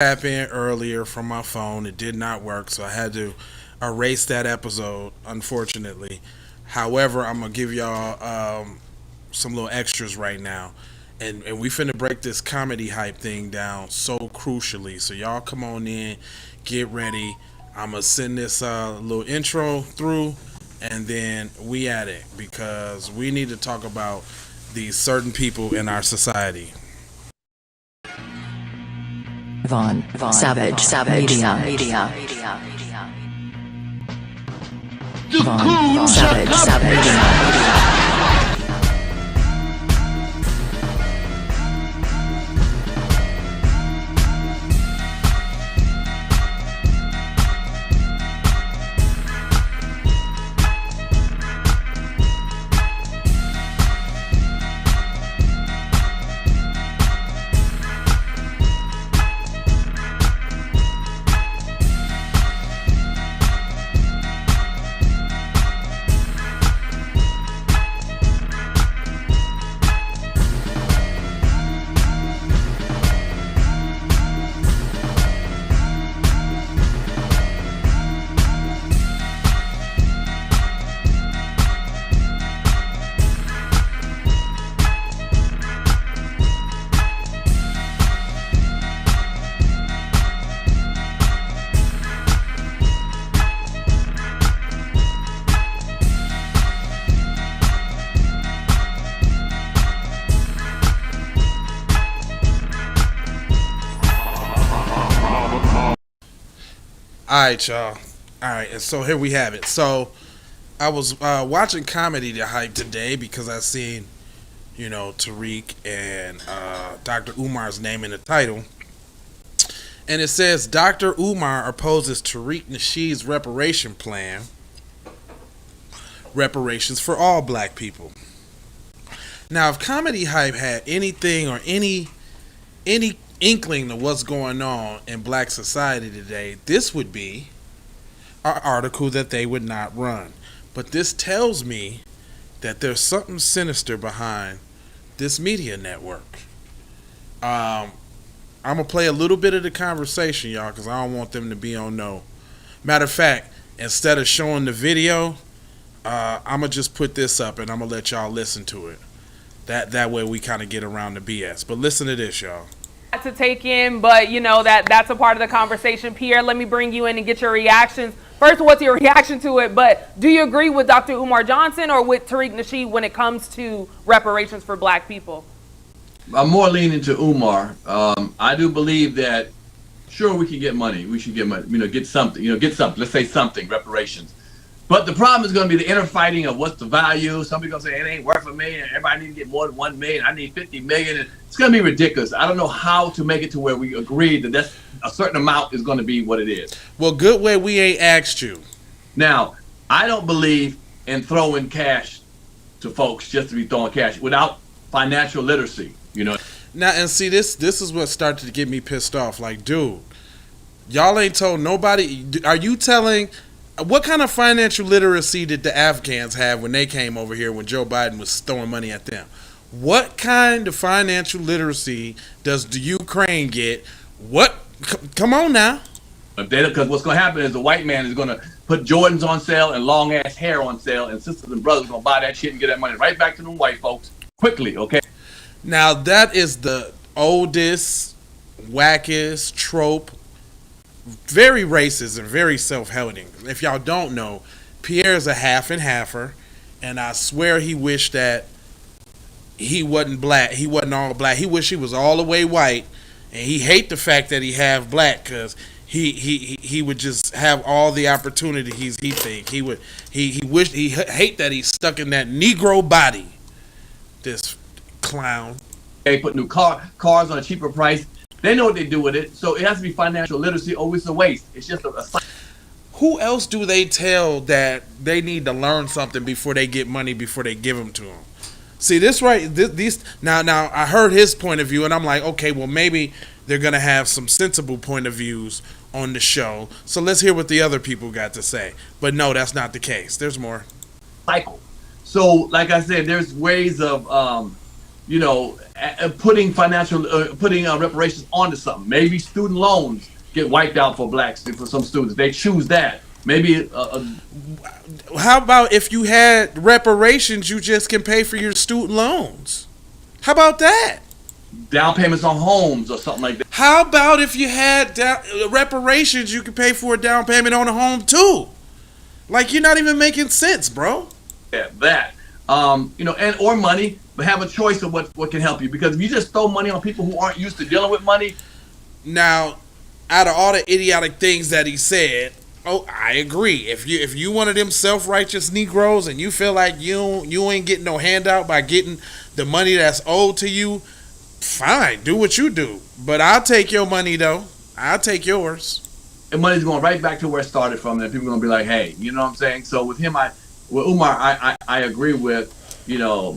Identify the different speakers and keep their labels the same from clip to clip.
Speaker 1: Tap in earlier from my phone. It did not work, so I had to erase that episode, unfortunately. However, I'm gonna give y'all some little extras right now, and we finna break this comedy hype thing down so crucially. So y'all come on in, get ready. I'm gonna send this little intro through, and then we at it because we need to talk about these certain people in our society.
Speaker 2: Vaughn, Savage, Media. Vaughn, Savage, Media.
Speaker 1: All right, y'all. All right, and so here we have it. So I was watching Comedy to Hype today because I seen, Tariq and Dr. Umar's name in the title. And it says Dr. Umar opposes Tariq Nasheed's reparation plan, reparations for all black people. Now, if Comedy Hype had anything or any inkling of what's going on in black society today, this would be our article that they would not run. But this tells me that there's something sinister behind this media network. I'm going to play a little bit of the conversation, y'all, because I don't want them to be on no. Matter of fact, instead of showing the video, I'm going to just put this up and I'm going to let y'all listen to it. That way we kind of get around the BS. But listen to this, y'all.
Speaker 3: To take in, but that's a part of the conversation. Pierre, let me bring you in and get your reactions. First, what's your reaction to it? But do you agree with Dr. Umar Johnson or with Tariq Nasheed when it comes to reparations for black people?
Speaker 4: I'm more leaning to Umar. I do believe that, sure, we can get money. We should get money. Get something. Get something. Let's say something, reparations. But the problem is going to be the inner fighting of what's the value. Somebody's going to say it ain't worth $1 million. Everybody needs to get more than $1 million. I need $50 million. And it's going to be ridiculous. I don't know how to make it to where we agree that that's a certain amount is going to be what it is.
Speaker 1: Well, good way we ain't asked you.
Speaker 4: Now, I don't believe in throwing cash to folks just to be throwing cash without financial literacy.
Speaker 1: Now, and see, this is what started to get me pissed off. Like, dude, y'all ain't told nobody. Are you telling? What kind of financial literacy did the Afghans have when they came over here when Joe Biden was throwing money at them? What kind of financial literacy does the Ukraine get? Come on now.
Speaker 4: Because what's going to happen is the white man is going to put Jordans on sale and long ass hair on sale, and sisters and brothers are going to buy that shit and get that money right back to them white folks quickly, okay?
Speaker 1: Now, that is the oldest, wackest trope. Very racist and very self-hating. If y'all don't know, Pierre's a half and halfer, and I swear he wished that he wasn't black. He wasn't all black. He wished he was all the way white, and he hate the fact that he half black because he would just have all the opportunities. He think he hate that he's stuck in that Negro body. This clown.
Speaker 4: They put new cars on a cheaper price. They know what they do with it, so it has to be financial literacy or it's a waste. It's just a
Speaker 1: Who else do they tell that they need to learn something before they get money, before they give them to them? See, this right, these now I heard his point of view, and I'm like, okay, well, maybe they're going to have some sensible point of views on the show, so let's hear what the other people got to say. But no, that's not the case. There's more.
Speaker 4: Cycle. So, like I said, there's ways of putting reparations onto something. Maybe student loans get wiped out for blacks, for some students. They choose that. Maybe.
Speaker 1: How about if you had reparations, you just can pay for your student loans? How about that?
Speaker 4: Down payments on homes or something like that.
Speaker 1: How about if you had reparations, you could pay for a down payment on a home too? Like, you're not even making sense, bro.
Speaker 4: Yeah, that. Or money, but have a choice of what can help you. Because if you just throw money on people who aren't used to dealing with money.
Speaker 1: Now, out of all the idiotic things that he said, I agree. If you one of them self-righteous Negroes and you feel like you ain't getting no handout by getting the money that's owed to you, fine, do what you do. But I'll take your money though. I'll take yours.
Speaker 4: And money's going right back to where it started from, and people are gonna be like, hey, you know what I'm saying? So with Umar, I agree with,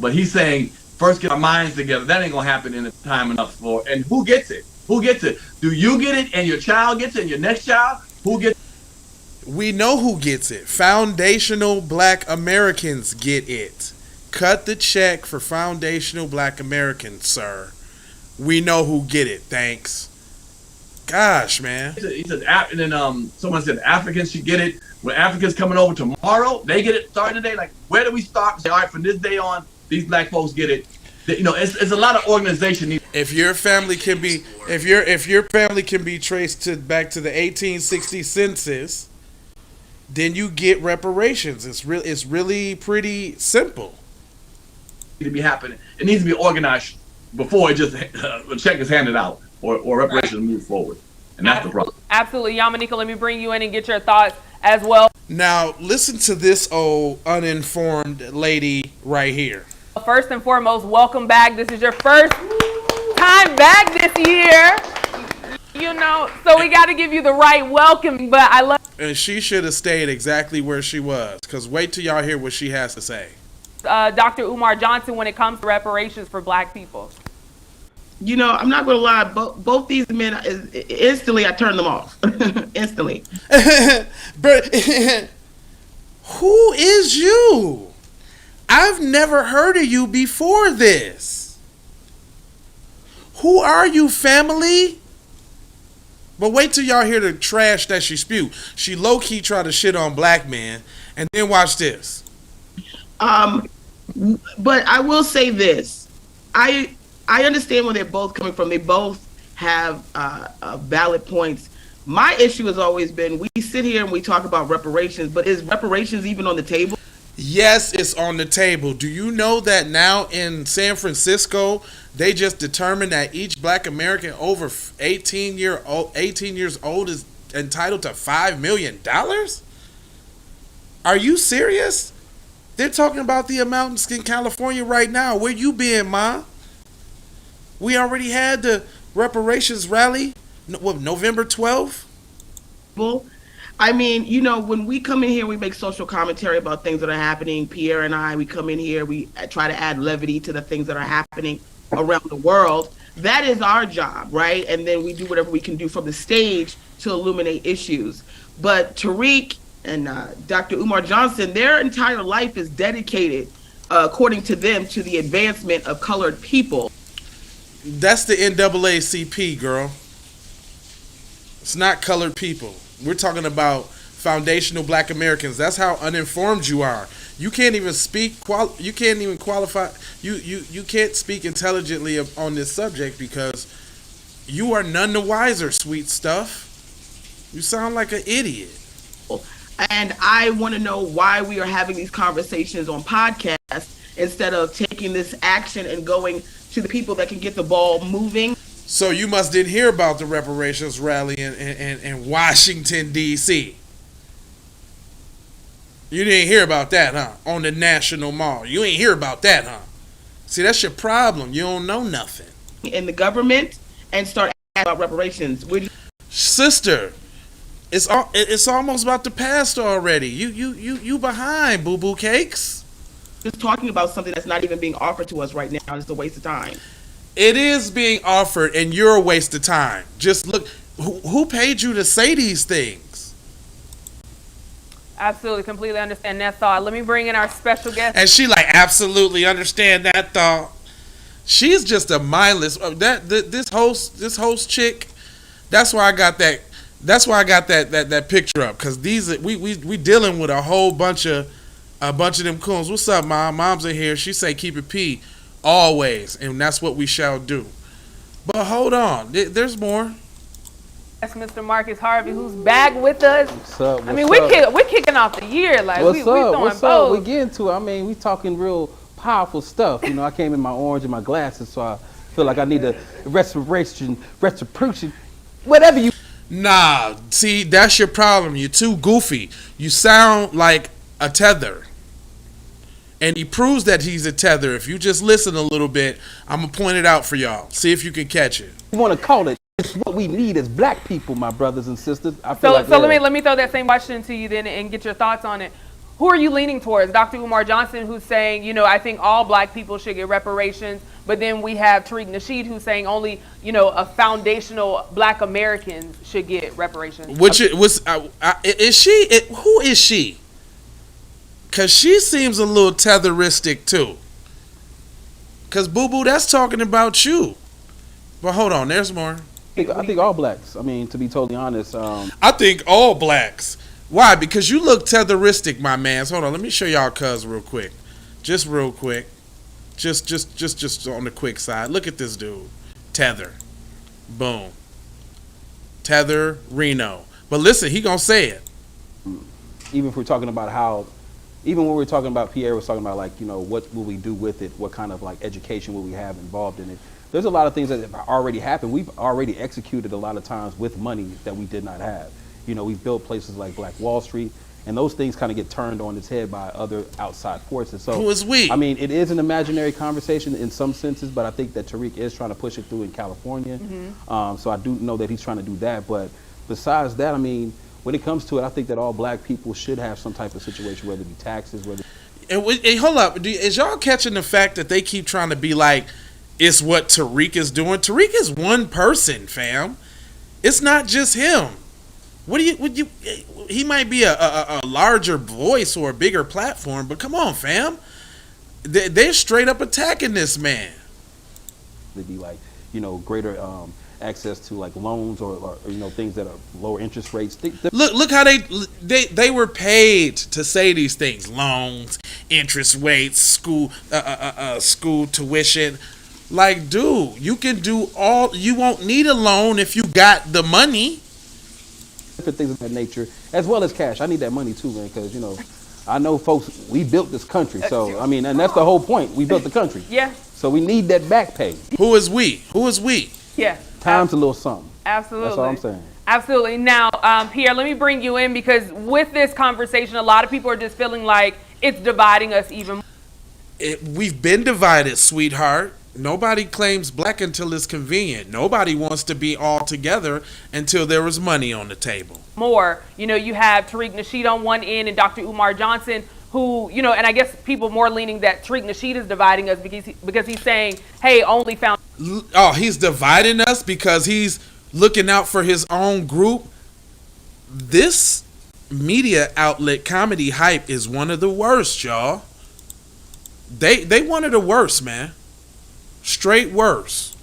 Speaker 4: but he's saying first get our minds together. That ain't gonna happen in time enough for. And who gets it? Who gets it? Do you get it and your child gets it and your next child? Who gets it?
Speaker 1: We know who gets it. Foundational Black Americans get it. Cut the check for foundational Black Americans, sir. We know who get it. Thanks. Gosh, man.
Speaker 4: He said, and then someone said Africans should get it. When Africans coming over tomorrow, they get it starting today. Like, where do we start? Say, all right, from this day on, these black folks get it. It's a lot of organization.
Speaker 1: If your family can be, if your family can be traced back to the 1860 census, then you get reparations. It's really pretty simple.
Speaker 4: To be happening, it needs to be organized before it just a check is handed out or reparations move forward, and that's the problem.
Speaker 3: Absolutely, Yamanika. Let me bring you in and get your thoughts as well.
Speaker 1: Now, listen to this old uninformed lady right here.
Speaker 3: First and foremost, welcome back. This is your first time back this year. So we got to give you the right welcome. But I love.
Speaker 1: And she should have stayed exactly where she was. Because wait till y'all hear what she has to say.
Speaker 3: Dr. Umar Johnson when it comes to reparations for black people.
Speaker 5: I'm not going to lie. Both these men, instantly, I turned them off. Instantly.
Speaker 1: But who is you? I've never heard of you before this. Who are you, family? But wait till y'all hear the trash that she spew. She low-key tried to shit on black men. And then watch this.
Speaker 5: But I will say this. I understand where they're both coming from. They both have valid points. My issue has always been, we sit here and we talk about reparations, but is reparations even on the table?
Speaker 1: Yes, it's on the table. Do you know that now in San Francisco, they just determined that each black American over 18 years old is entitled to $5 million? Are you serious? They're talking about the amounts in California right now. Where you been, Ma? We already had the reparations rally, November 12th?
Speaker 5: Well, I mean, when we come in here, we make social commentary about things that are happening. Pierre and I, we come in here, we try to add levity to the things that are happening around the world. That is our job, right? And then we do whatever we can do from the stage to illuminate issues. But Tariq and Dr. Umar Johnson, their entire life is dedicated, according to them, to the advancement of colored people.
Speaker 1: That's the NAACP, girl. It's not colored people. We're talking about foundational black Americans. That's how uninformed you are. You can't even speak. You can't even qualify. You can't speak intelligently on this subject because you are none the wiser, sweet stuff. You sound like an idiot.
Speaker 5: And I want to know why we are having these conversations on podcasts instead of taking this action and going to the people that can get the ball moving.
Speaker 1: So you must didn't hear about the reparations rally in Washington, D.C. You didn't hear about that, huh? On the National Mall. You ain't hear about that, huh? See, that's your problem. You don't know nothing.
Speaker 5: In the government and start asking about reparations.
Speaker 1: Sister, it's almost about to pass already. You behind, boo-boo cakes.
Speaker 5: Just talking about something that's not even being offered to us right now is a waste of time.
Speaker 1: It is being offered, and you're a waste of time. Just look, who paid you to say these things?
Speaker 3: Absolutely, completely understand that thought. Let me bring in our special guest.
Speaker 1: And she absolutely understand that thought. She's just a mindless. This host chick. That's why I got that. That's why I got that picture up, because we dealing with a whole bunch of them coons. What's up, mom? Mom's in here. She say keep it P always, and that's what we shall do. But hold on, there's more.
Speaker 3: That's Mr. Marcus Harvey, who's back with us.
Speaker 6: What's up?
Speaker 3: I mean, we're kicking off the year. Like,
Speaker 6: What's
Speaker 3: we
Speaker 6: up?
Speaker 3: throwing
Speaker 6: What's
Speaker 3: bows.
Speaker 6: up? We getting to it. I mean, we talking real powerful stuff. You know, I came in my orange and my glasses, so I feel like I need a restoration, whatever you.
Speaker 1: Nah, see, that's your problem. You're too goofy. You sound like a tether. And he proves that he's a tether. If you just listen a little bit, I'm going to point it out for y'all. See if you can catch it.
Speaker 6: You want to call it. It's what we need as black people, my brothers and sisters. I
Speaker 3: So
Speaker 6: feel like
Speaker 3: let me throw that same question to you then and get your thoughts on it. Who are you leaning towards? Dr. Umar Johnson, who's saying, you know, I think all black people should get reparations. But then we have Tariq Nasheed, who's saying only, you know, a foundational black Americans should get reparations.
Speaker 1: Which is she? Who is she? Because she seems a little tetheristic too. Because Boo Boo, that's talking about you. But hold on, there's more.
Speaker 6: I think all blacks. I mean, to be totally honest.
Speaker 1: I think all blacks. Why? Because you look tetheristic, my man. Hold on, let me show y'all cuz real quick. Just real quick. Just on the quick side. Look at this dude. Tether. Boom. Tether Reno. But listen, he gonna say it.
Speaker 6: Even if we're talking about how, even when we're talking about, Pierre was talking about, like, you know, what will we do with it? What kind of like education will we have involved in it? There's a lot of things that have already happened. We've already executed a lot of times with money that we did not have. You know, we've built places like Black Wall Street, and those things kind of get turned on its head by other outside forces. So,
Speaker 1: who is we?
Speaker 6: I mean, it is an imaginary conversation in some senses, but I think that Tariq is trying to push it through in California. So I do know that he's trying to do that. But besides that, I mean, when it comes to it, I think that all black people should have some type of situation, whether it be taxes, whether.
Speaker 1: Hey, hold up. Is y'all catching the fact that they keep trying to be like, it's what Tariq is doing? Tariq is one person, fam. It's not just him. He might be a larger voice or a bigger platform, but come on, fam. They're straight up attacking this man.
Speaker 6: It'd be like, you know, greater access to like loans or you know, things that are lower interest rates.
Speaker 1: Look how they were paid to say these things: loans, interest rates, school tuition. Like, dude, you can do all. You won't need a loan if you got the money.
Speaker 6: Different things of that nature, as well as cash. I need that money too, man, because, you know, I know folks. We built this country, so I mean, and that's the whole point. We built the country.
Speaker 3: Yeah.
Speaker 6: So we need that back pay.
Speaker 1: Who is we? Who is we?
Speaker 3: Yeah.
Speaker 6: Time's a little something.
Speaker 3: Absolutely.
Speaker 6: That's all I'm saying.
Speaker 3: Absolutely. Now, Pierre, let me bring you in, because with this conversation, a lot of people are just feeling like it's dividing us even more.
Speaker 1: We've been divided, sweetheart. Nobody claims black until it's convenient. Nobody wants to be all together until there was money on the table.
Speaker 3: More. You know, you have Tariq Nasheed on one end and Dr. Umar Johnson, who, you know, and I guess people more leaning that Tariq Nasheed is dividing us because he's saying, hey, only found.
Speaker 1: Oh, he's dividing us because he's looking out for his own group. This media outlet, Comedy Hype, is one of the worst, y'all. They one of the worst, man. Straight worse.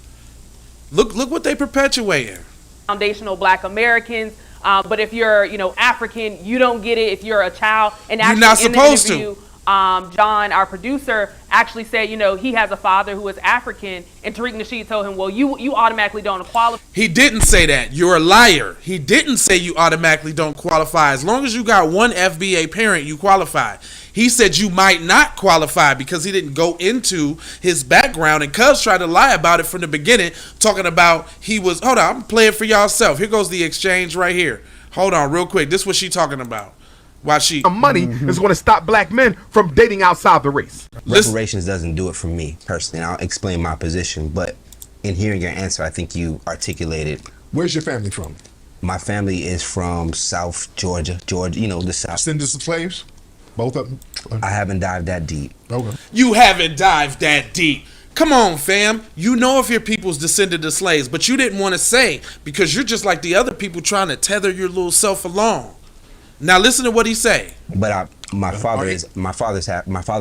Speaker 1: Look what they perpetuating.
Speaker 3: Foundational black Americans, but if you're, you know, African, you don't get it if you're a child. And actually,
Speaker 1: you're not supposed
Speaker 3: in the interview, John, our producer, actually said, you know, he has a father who is African, and Tariq Nasheed told him, well, you automatically don't qualify.
Speaker 1: He didn't say that. You're a liar. He didn't say you automatically don't qualify. As long as you got one FBA parent, you qualify. He said you might not qualify because he didn't go into his background, and Cuz tried to lie about it from the beginning, talking about he was, hold on, I'm playing for y'all self. Here goes the exchange right here. Hold on real quick. This is what she talking about. Why she
Speaker 7: money is going to stop black men from dating outside the race.
Speaker 8: Reparations doesn't do it for me personally, and I'll explain my position, but in hearing your answer, I think you articulated.
Speaker 7: Where's your family from?
Speaker 8: My family is from South Georgia, you know, the South.
Speaker 7: Descendants of slaves? Both of them?
Speaker 8: I haven't dived that deep.
Speaker 7: Okay.
Speaker 1: You haven't dived that deep. Come on, fam. You know if your people's descended of slaves, but you didn't want to say because you're just like the other people trying to tether your little self along. Now listen to what he say.
Speaker 8: But my father's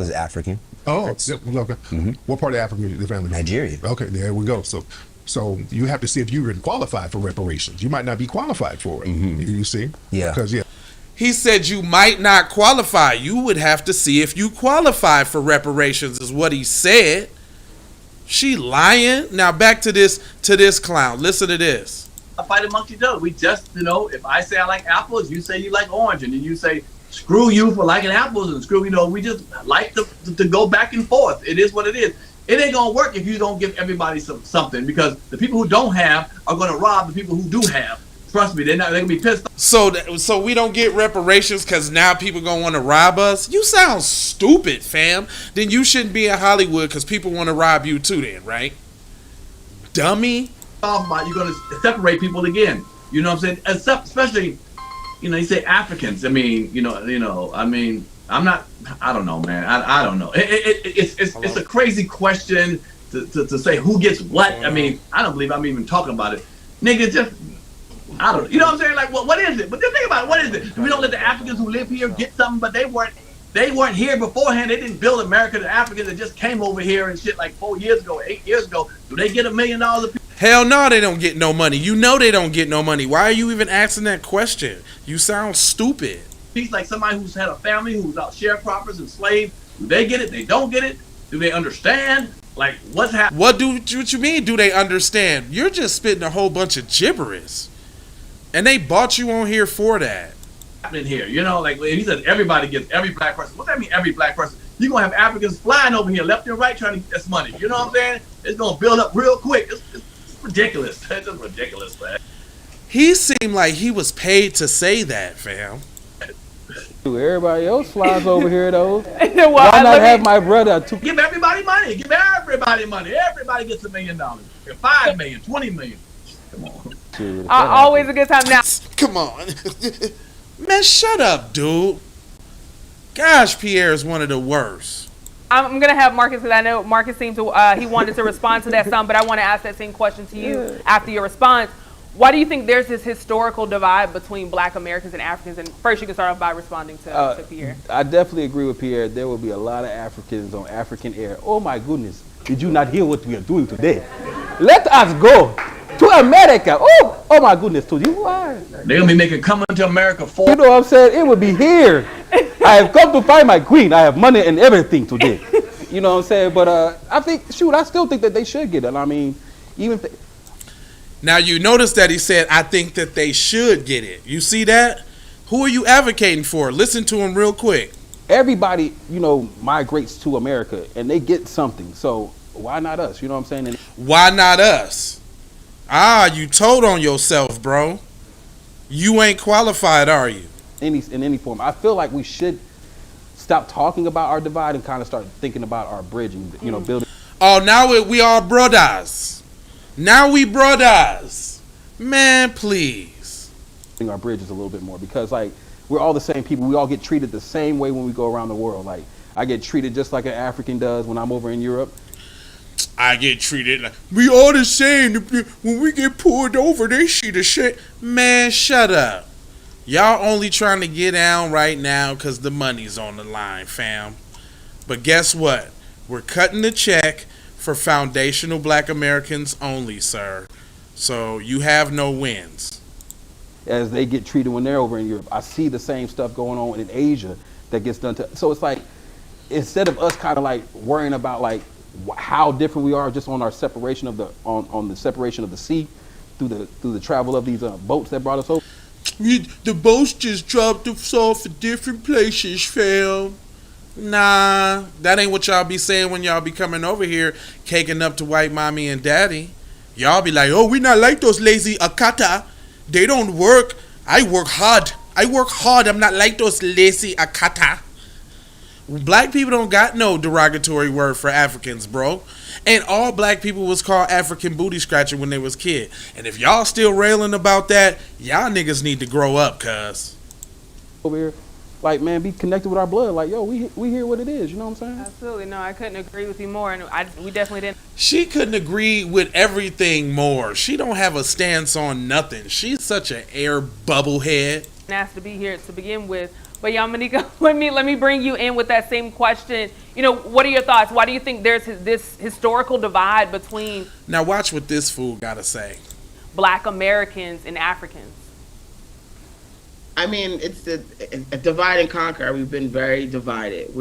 Speaker 8: African.
Speaker 9: Oh, okay. What part of Africa is the family?
Speaker 8: Nigeria.
Speaker 9: Okay, there we go. So you have to see if you're qualified for reparations. You might not be qualified for it. You see?
Speaker 8: Yeah.
Speaker 9: Because
Speaker 1: He said you might not qualify. You would have to see if you qualify for reparations, is what he said. She lying. Now back to this clown. Listen to this.
Speaker 4: A fight amongst each other. We just, if I say I like apples, you say you like orange, and then you say screw you for liking apples, and screw, we just like to go back and forth. It is what it is. It ain't gonna work if you don't give everybody something, because the people who don't have are gonna rob the people who do have. Trust me, they're gonna be pissed off.
Speaker 1: So we don't get reparations because now people gonna want to rob us? You sound stupid, fam. Then you shouldn't be in Hollywood because people want to rob you too then, right? Dummy.
Speaker 4: You're gonna separate people again. You know what I'm saying? Especially, you say Africans. I mean, I'm not. I don't know, man. I don't know. It's a crazy question to say who gets what. I mean, I don't believe I'm even talking about it, nigga. Just I don't know. You know what I'm saying? Like, what is it? But just think about it. What is it? We don't let the Africans who live here get something, but they weren't here beforehand. They didn't build America. The Africans that just came over here and shit like 4 years ago, 8 years ago. Do they get $1 million a piece?
Speaker 1: Hell no, they don't get no money. You know they don't get no money. Why are you even asking that question? You sound stupid.
Speaker 4: He's like somebody who's had a family who's out sharecroppers and slaves. Do they get it? They don't get it? Do they understand? Like, what's happening?
Speaker 1: What you mean, do they understand? You're just spitting a whole bunch of gibberish. And they bought you on here for that.
Speaker 4: Happening here, like he said, everybody gets every black person. What does that mean, every black person? You're going to have Africans flying over here left and right trying to get this money. You know what I'm saying? It's going to build up real quick. It's ridiculous. It's just ridiculous, man.
Speaker 1: He seemed like he was paid to say that, fam.
Speaker 6: Everybody else flies over here, though.
Speaker 3: Well,
Speaker 6: Why not have my brother?
Speaker 4: Give everybody money. Give everybody money. Everybody gets $1 million. $5 million, $20 million. Come on.
Speaker 3: Always a good time. Now,
Speaker 1: come on. Man, shut up, dude. Gosh, Pierre is one of the worst.
Speaker 3: I'm going to have Marcus, because I know Marcus seemed to, he wanted to respond to that some, but I want to ask that same question to you after your response. Why do you think there's this historical divide between Black Americans and Africans? And first, you can start off by responding to Pierre.
Speaker 6: I definitely agree with Pierre. There will be a lot of Africans on African air. Oh my goodness, did you not hear what we are doing today? Let us go to America. Oh my goodness, to you. Why?
Speaker 4: They're gonna be making coming to America for.
Speaker 6: You know what I'm saying? It would be here. I have come to find my queen. I have money and everything today. You know what I'm saying? But I still think that they should get it. I mean, even.
Speaker 1: Now, you notice that he said, I think that they should get it. You see that? Who are you advocating for? Listen to him real quick.
Speaker 6: Everybody, migrates to America and they get something. So why not us? You know what I'm saying?
Speaker 1: Why not us? You told on yourself, bro. You ain't qualified, are you?
Speaker 6: In any form. I feel like we should stop talking about our divide and kind of start thinking about our bridging, building.
Speaker 1: Oh, now we are brothers. Now we brothers. Man, please.
Speaker 6: Our bridges a little bit more, because we're all the same people. We all get treated the same way when we go around the world. Like, I get treated just like an African does when I'm over in Europe.
Speaker 1: I get treated like we all the same. When we get pulled over, they see the shit. Man, shut up. Y'all only trying to get down right now because the money's on the line, fam. But guess what? We're cutting the check for foundational Black Americans only, sir. So you have no wins.
Speaker 6: As they get treated when they're over in Europe. I see the same stuff going on in Asia that gets done to. So it's like, instead of us kind of like worrying about like how different we are just on our separation of the on the separation of the sea through the travel of these boats that brought us over.
Speaker 1: The boats just dropped us off at different places, fam. Nah, that ain't what y'all be saying when y'all be coming over here caking up to white mommy and daddy. Y'all be like, oh, we not like those lazy akata. They don't work. I work hard. I'm not like those lazy akata. Black people don't got no derogatory word for Africans, bro. And all black people was called African booty scratcher when they was kid. And if y'all still railing about that, y'all niggas need to grow up, cuz.
Speaker 6: Over here. Like, man, be connected with our blood. Like, yo, we hear what it is. You know what I'm saying?
Speaker 3: Absolutely. No, I couldn't agree with you more. And we definitely didn't.
Speaker 1: She couldn't agree with everything more. She don't have a stance on nothing. She's such an air bubble head.
Speaker 3: Asked to be here to begin with. But Yamanika, let me bring you in with that same question. What are your thoughts? Why do you think there's this historical divide between
Speaker 1: Now watch what this fool gotta say.
Speaker 3: Black Americans and Africans?
Speaker 5: I mean, it's a divide and conquer. We've been very divided.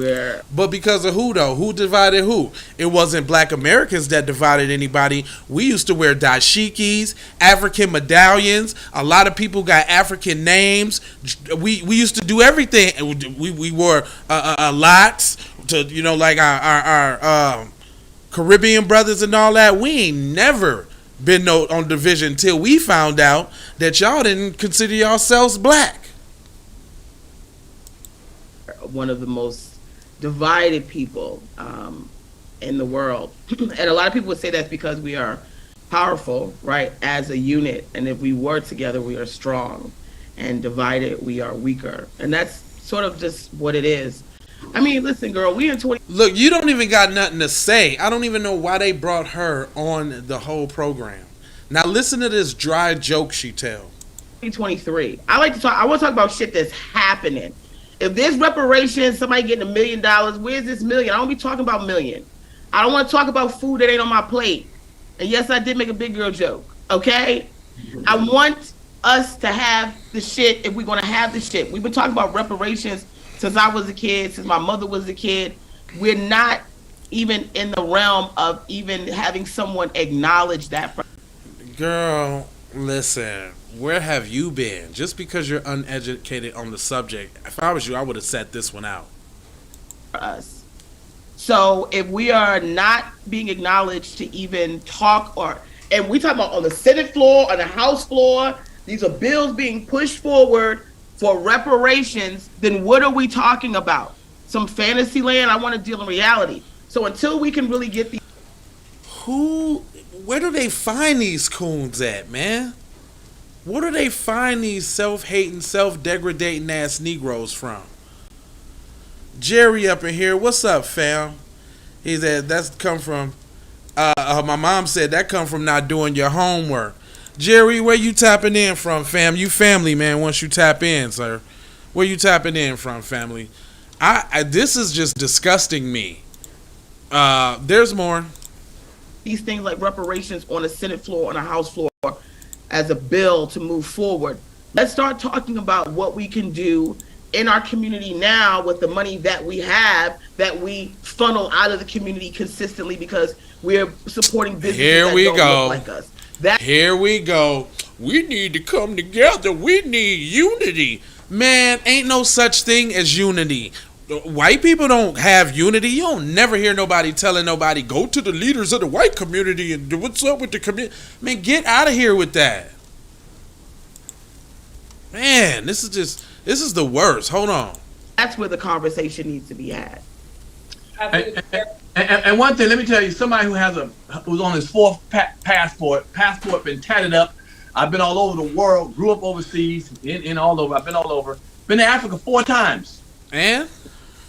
Speaker 1: But because of who though? Who divided who? It wasn't Black Americans that divided anybody. We used to wear dashikis, African medallions. A lot of people got African names. We used to do everything. We wore lots to like our Caribbean brothers and all that. We ain't never been on division until we found out that y'all didn't consider yourselves black.
Speaker 5: One of the most divided people in the world. And a lot of people would say that's because we are powerful, right, as a unit. And if we work together, we are strong. And divided, we are weaker. And that's sort of just what it is. I mean, listen, girl, we in 20.
Speaker 1: Look, you don't even got nothing to say. I don't even know why they brought her on the whole program. Now listen to this dry joke she tell.
Speaker 5: 2023. I want to talk about shit that's happening. If there's reparations, somebody getting $1 million, where's this million? I don't be talking about million. I don't want to talk about food that ain't on my plate. And yes, I did make a big girl joke. Okay? I want us to have the shit if we're going to have the shit. We've been talking about reparations since I was a kid, since my mother was a kid. We're not even in the realm of even having someone acknowledge that.
Speaker 1: Girl, listen. Where have you been? Just because you're uneducated on the subject, if I was you, I would have set this one out.
Speaker 5: For us. So if we are not being acknowledged to even talk and we talk about on the Senate floor, on the House floor, these are bills being pushed forward for reparations, then what are we talking about? Some fantasy land? I want to deal in reality. So until we can really get
Speaker 1: where do they find these coons at, man? Where do they find these self-hating, self-degrading ass Negroes from? Jerry up in here, what's up, fam? He said that's come from. My mom said that come from not doing your homework. Jerry, where you tapping in from, fam? You family, man. Once you tap in, sir, where you tapping in from, family? This is just disgusting me. There's more.
Speaker 5: These things like reparations on a Senate floor, on a House floor, as a bill to move forward. Let's start talking about what we can do in our community now with the money that we have, that we funnel out of the community consistently because we're supporting businesses that don't look like us.
Speaker 1: Here we go. We need to come together. We need unity. Man, ain't no such thing as unity. White people don't have unity. You don't never hear nobody telling nobody, go to the leaders of the white community and do what's up with the community. Man, get out of here with that. Man, this is the worst. Hold on.
Speaker 5: That's where the conversation needs to be had.
Speaker 4: And one thing, let me tell you, somebody who's on his fourth passport been tatted up. I've been all over the world, grew up overseas, in all over. I've been all over. Been to Africa 4 times.
Speaker 1: And?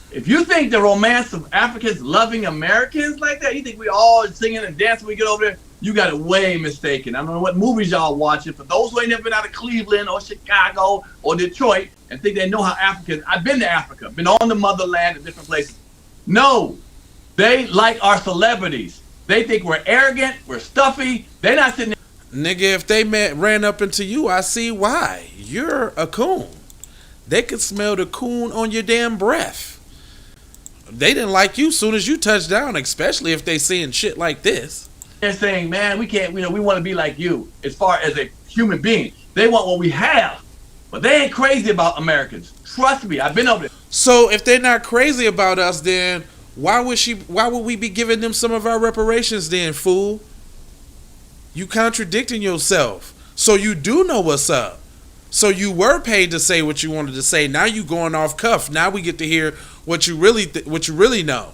Speaker 4: If you think the romance of Africans loving Americans like that, you think we all singing and dancing when we get over there, you got it way mistaken. I don't know what movies y'all watching. For those who ain't never been out of Cleveland or Chicago or Detroit and think they know how Africans, I've been to Africa, been on the motherland in different places. No, they like our celebrities. They think we're arrogant, we're stuffy. They're not sitting there.
Speaker 1: Nigga, if they ran up into you, I see why. You're a coon. They could smell the coon on your damn breath. They didn't like you soon as you touched down, especially if they seeing shit like this.
Speaker 4: They're saying, man, we can't, we want to be like you as far as a human being. They want what we have, but they ain't crazy about Americans. Trust me, I've been over there.
Speaker 1: So if they're not crazy about us, then why would we be giving them some of our reparations then, fool? You contradicting yourself. So you do know what's up. So you were paid to say what you wanted to say. Now you going off cuff. Now we get to hear what you really know.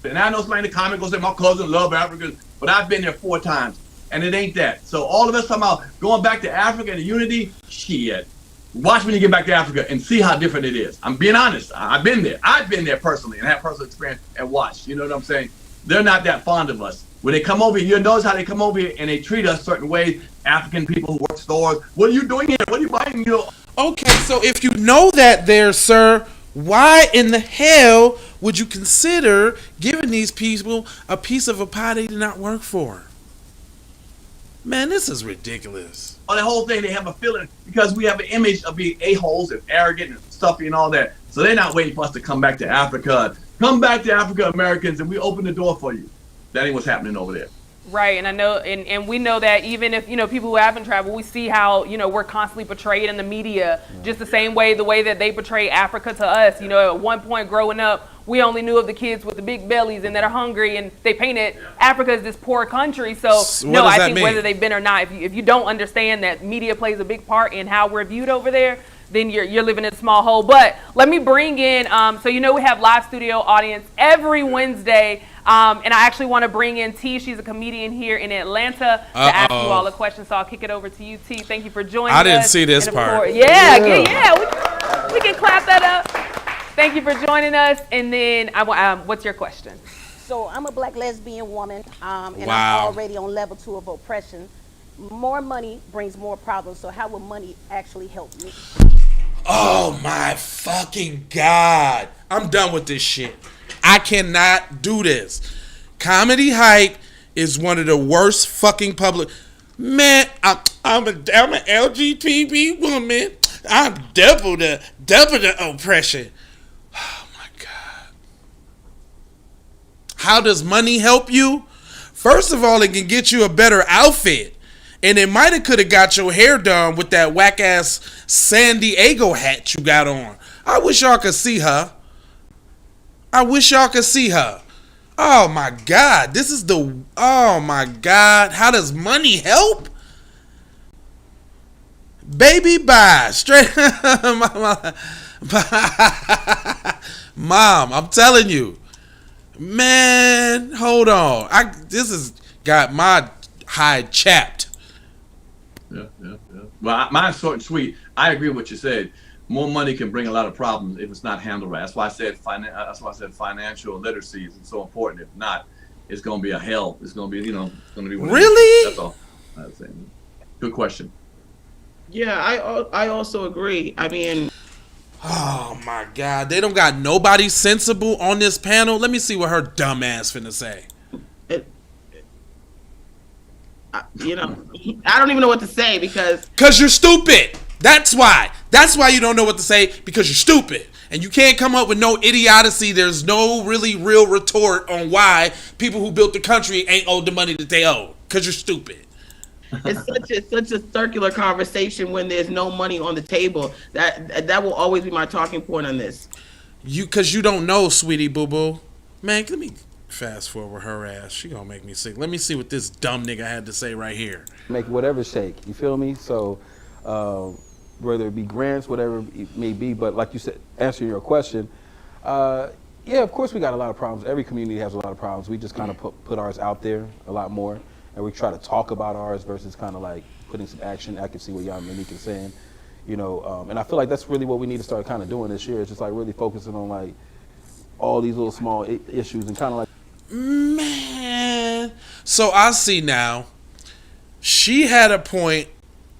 Speaker 4: And I know somebody in the comments goes say my cousin love Africa, but I've been there 4 times, and it ain't that. So all of us talking about going back to Africa and the unity, shit. Watch when you get back to Africa and see how different it is. I'm being honest. I've been there. I've been there personally and had personal experience and watched. You know what I'm saying? They're not that fond of us. When they come over here, you notice how they come over here and they treat us certain ways. African people who work stores. What are you doing here? What are you buying?
Speaker 1: Okay, so if you know that there, sir, why in the hell would you consider giving these people a piece of a pie they did not work for? Man, this is ridiculous.
Speaker 4: On the whole thing, they have a feeling because we have an image of being a-holes and arrogant and stuffy and all that. So they're not waiting for us to come back to Africa. Come back to Africa, Americans, and we open the door for you. That ain't what's happening over there.
Speaker 3: Right, and I know, and we know that even if, people who haven't traveled, we see how, we're constantly portrayed in the media, just the same way, the way that they portray Africa to us. At one point growing up, we only knew of the kids with the big bellies and that are hungry, and they painted Africa as this poor country. So no, I think whether they've been or not, if you don't understand that media plays a big part in how we're viewed over there, then you're living in a small hole. But let me bring in, so we have live studio audience every Wednesday. And I actually want to bring in T. She's a comedian here in Atlanta to ask you all a question. So I'll kick it over to you, T. Thank you for joining us.
Speaker 1: I didn't see this part.
Speaker 3: Yeah. We can clap that up. Thank you for joining us. And then, what's your question?
Speaker 10: So I'm a black lesbian woman, and
Speaker 1: Wow.
Speaker 10: I'm already on level 2 of oppression. More money brings more problems. So how will money actually help me?
Speaker 1: Oh my fucking God. I'm done with this shit. I cannot do this. Comedy Hype is one of the worst fucking public. Man, I'm an LGBT woman. I'm double the oppression. Oh my God. How does money help you? First of all, it can get you a better outfit. And it might have could have got your hair done with that whack ass San Diego hat you got on. I wish y'all could see her. Oh my God. Oh my God. How does money help? Baby, bye. Straight. Mom, I'm telling you. Man, hold on. This has got my hide chapped.
Speaker 4: Yeah. Well, mine's short and sweet. I agree with what you said. More money can bring a lot of problems if it's not handled right. That's why I said financial literacy is so important. If not, it's going to be a hell. It's going to be, it's going to be.
Speaker 1: Really?
Speaker 4: That's all I was saying. Good question.
Speaker 5: Yeah, I also agree. I mean,
Speaker 1: oh my God, they don't got nobody sensible on this panel. Let me see what her dumb ass finna say.
Speaker 5: I don't even know what to say because
Speaker 1: you're stupid. That's why you don't know what to say, because you're stupid. And you can't come up with no idiocy. There's no really real retort on why people who built the country ain't owed the money that they owe, because you're stupid.
Speaker 5: It's such a circular conversation when there's no money on the table. That will always be my talking point on this.
Speaker 1: Because you don't know, sweetie boo boo. Man, let me fast forward her ass. She gonna make me sick. Let me see what this dumb nigga had to say right here.
Speaker 6: Make whatever shake. You feel me? So whether it be grants, whatever it may be, but like you said, answering your question, yeah, of course we got a lot of problems. Every community has a lot of problems. We just kind of put ours out there a lot more, and we try to talk about ours versus kind of like putting some action. I can see what y'all Monique is saying, and I feel like that's really what we need to start kind of doing this year. It's just like really focusing on like all these little small issues and kind of like.
Speaker 1: Man, so I see now. She had a point.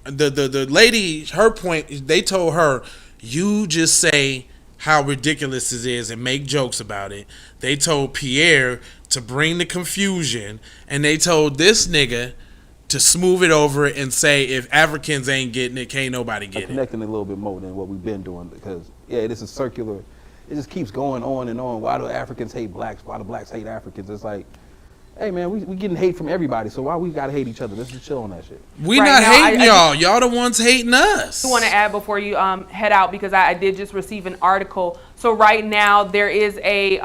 Speaker 1: The lady, her point. They told her, you just say how ridiculous it is and make jokes about it. They told Pierre to bring the confusion, and they told this nigga to smooth it over and say if Africans ain't getting it, can't nobody get it.
Speaker 6: Connecting a little bit more than what we've been doing, because yeah, this is circular. It just keeps going on and on. Why do Africans hate blacks? Why do blacks hate Africans? It's like, hey man, we getting hate from everybody, so why we gotta hate each other? Let's just chill on that shit.
Speaker 1: We right not now, hating y'all. Y'all the ones hating us.
Speaker 3: I want to add before you head out, because I did just receive an article. So right now there is a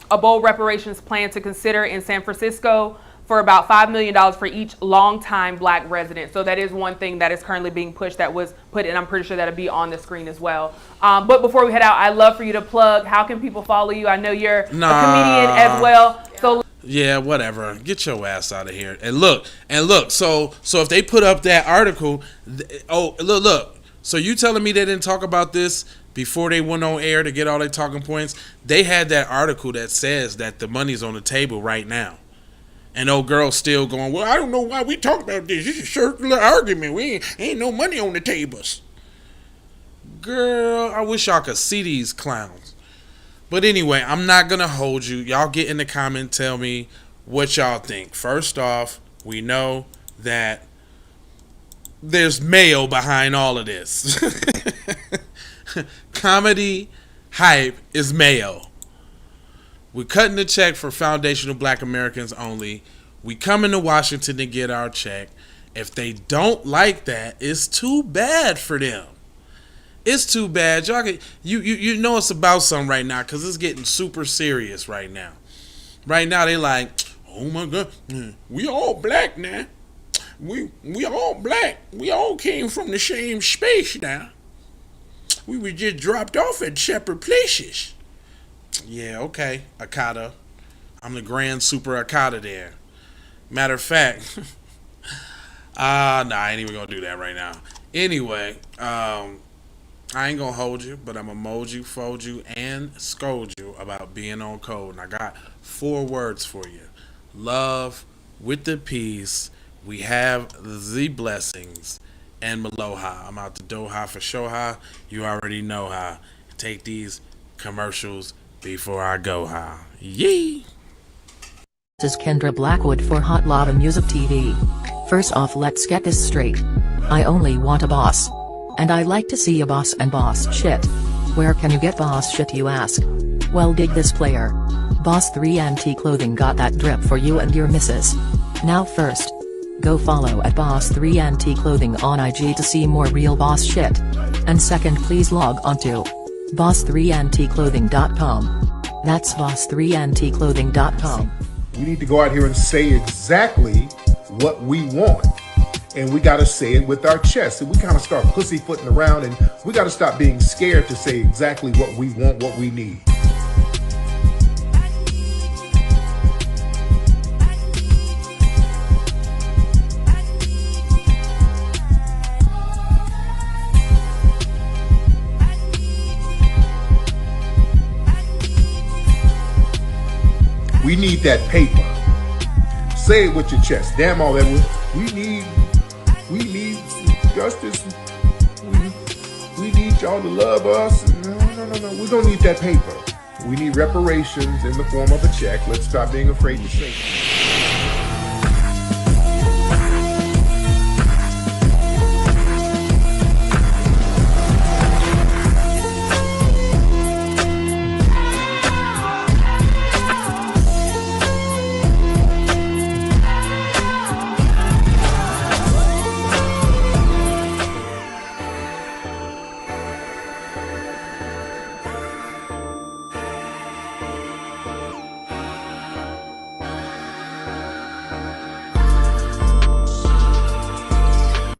Speaker 3: bold reparations plan to consider in San Francisco for about $5 million for each longtime black resident. So that is one thing that is currently being pushed, that was put in. I'm pretty sure that'll be on the screen as well. But before we head out, I'd love for you to plug. How can people follow you? I know you're a comedian as well. So
Speaker 1: yeah, whatever. Get your ass out of here. And look. So if they put up that article, look. So you telling me they didn't talk about this before they went on air to get all their talking points? They had that article that says that the money's on the table right now. And old girl's still going, well, I don't know why we talk about this. This is a circular argument. We ain't no money on the tables. Girl, I wish y'all could see these clowns. But anyway, I'm not going to hold you. Y'all get in the comment, tell me what y'all think. First off, we know that there's mayo behind all of this. Comedy hype is mayo. We're cutting the check for foundational Black Americans only. We come into Washington to get our check. If they don't like that, it's too bad for them. It's too bad. Y'all get, you know it's about something right now because it's getting super serious right now. Right now they like, oh my God, we all black now. We all black. We all came from the same space now. We were just dropped off at separate places. Yeah, okay, Akata. I'm the grand super Akata there. Matter of fact, nah, I ain't even gonna do that right now. Anyway, I ain't gonna hold you, but I'm gonna mold you, fold you, and scold you about being on code. And I got 4 words for you. Love with the peace. We have the blessings and Maloha. I'm out the Doha for Shoha. You already know how. Take these commercials before I go ha. Yee!
Speaker 2: This is Kendra Blackwood for Hot Lava Music TV. First off, let's get this straight. I only want a boss. And I like to see a boss and boss shit. Where can you get boss shit, you ask? Well, dig this player. Boss 3 Anti Clothing got that drip for you and your missus. Now first, go follow at Boss 3 Anti Clothing on IG to see more real boss shit. And second, please log on to boss3anticlothing.com. That's boss3anticlothing.com.
Speaker 9: We need to go out here and say exactly what we want. And we got to say it with our chest. And we kind of start pussyfooting around, and we got to stop being scared to say exactly what we want, what we need. We need that paper. Say it with your chest. Damn all that. We need justice. We need y'all to love us. No. We don't need that paper. We need reparations in the form of a check. Let's stop being afraid to say it.